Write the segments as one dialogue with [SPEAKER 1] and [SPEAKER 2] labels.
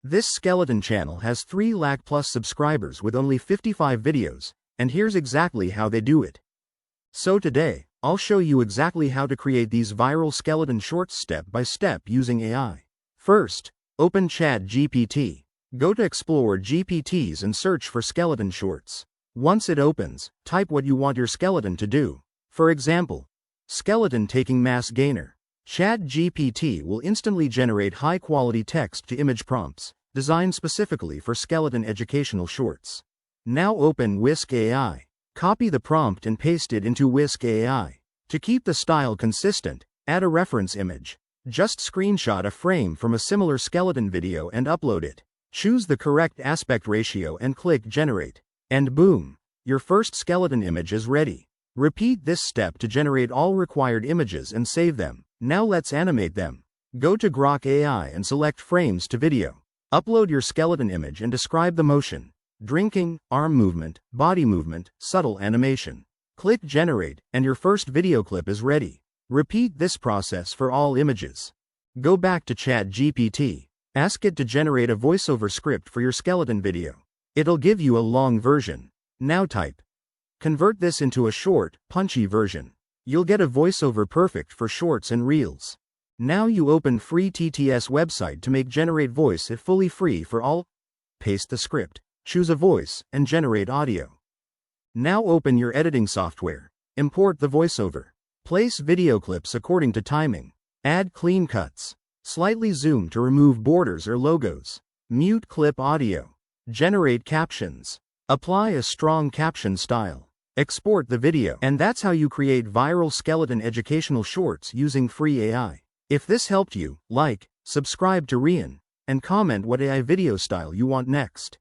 [SPEAKER 1] This skeleton channel has 3 lakh plus subscribers with only 55 videos, and here's exactly how they do it. So today, I'll show you exactly how to create these viral skeleton shorts step by step using AI. First, open ChatGPT. Go to Explore GPTs and search for skeleton shorts. Once it opens, type what you want your skeleton to do. For example, skeleton taking mass gainer. ChatGPT will instantly generate high-quality text-to-image prompts, designed specifically for skeleton educational shorts. Now open Whisk AI. Copy the prompt and paste it into Whisk AI. To keep the style consistent, add a reference image. Just screenshot a frame from a similar skeleton video and upload it. Choose the correct aspect ratio and click Generate. And boom! Your first skeleton image is ready. Repeat this step to generate all required images and save them. Now let's animate them. Go to Grok AI and select Frames to Video. Upload your skeleton image and describe the motion. Drinking, arm movement, body movement, subtle animation. Click Generate, and your first video clip is ready. Repeat this process for all images. Go back to ChatGPT. Ask it to generate a voiceover script for your skeleton video. It'll give you a long version. Now type. Convert this into a short, punchy version. You'll get a voiceover perfect for shorts and reels. Now you open free TTS website to make Generate Voice it fully free for all. Paste the script, choose a voice, and generate audio. Now open your editing software. Import the voiceover. Place video clips according to timing. Add clean cuts. Slightly zoom to remove borders or logos. Mute clip audio. Generate captions. Apply a strong caption style. Export the video. And that's how you create viral skeleton educational shorts using free AI. If this helped you, like, subscribe to Rian, and comment what AI video style you want next.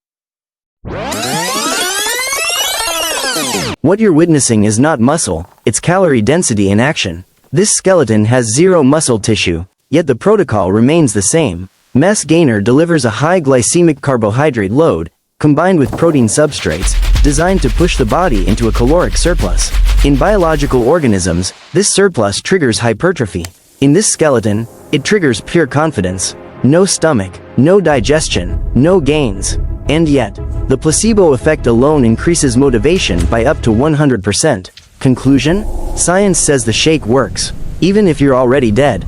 [SPEAKER 2] What you're witnessing is not muscle, it's calorie density in action. This skeleton has zero muscle tissue, yet the protocol remains the same. Mass Gainer delivers a high glycemic carbohydrate load, combined with protein substrates, designed to push the body into a caloric surplus. In biological organisms, this surplus triggers hypertrophy. In this skeleton, it triggers pure confidence. No stomach, no digestion, no gains. And yet, the placebo effect alone increases motivation by up to 100%. Conclusion? Science says the shake works, even if you're already dead.